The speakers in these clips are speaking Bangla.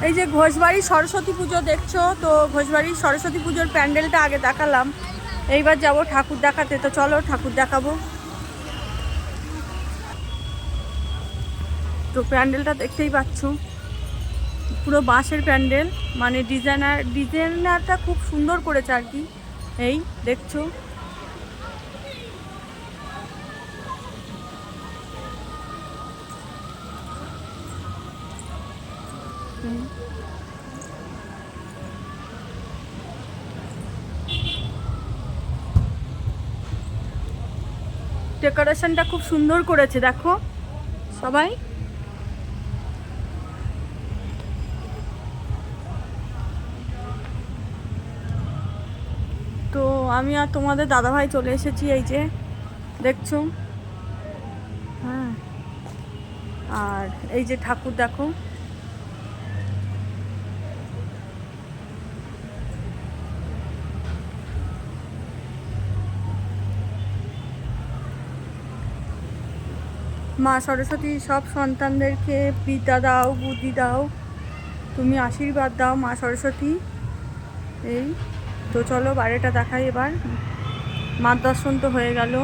এই যে ঘোষবাড়ি সরস্বতী পুজো দেখছো, তো ঘোষবাড়ির সরস্বতী পুজোর প্যান্ডেলটা আগে দেখালাম, এইবার যাব ঠাকুর দেখাতে। তো চলো ঠাকুর দেখাবো। তো প্যান্ডেলটা দেখতেই পাচ্ছ, পুরো বাঁশের প্যান্ডেল, মানে ডিজাইনারটা খুব সুন্দর করেছে আর কি। এই দেখছো, ডেকোরেশনটা খুব সুন্দর করেছে দেখো সবাই। তো আমি আর তোমাদের দাদাভাই চলে এসেছি, এই যে দেখছো। হ্যাঁ, আর এই যে ঠাকুর দেখো। মা সরস্বতী সব সন্তানদেরকে বিদ্যা দাও, বুদ্ধি দাও, তুমি আশীর্বাদ দাও মা সরস্বতী। এই তো চলো বাইরেটা দেখাই এবার। মার দর্শন তো হয়ে গেল।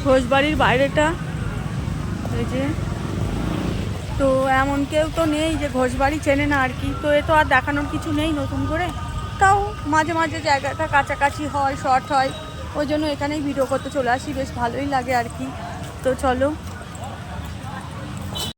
ঘোষবাড়ির বাইরেটা, এই যে। তো এমন কেউ তো নেই যে ঘোষবাড়ি চেনে না আর কি, তো এ তো আর দেখানোর কিছু নেই নতুন করে। তাও মাঝে মাঝে জায়গাটা কাছাকাছি হয়, শর্ট হয়, ওই জন্য এখানেই ভিডিও করতে চলে আসি, বেশ ভালোই লাগে আর কি। তো চলো।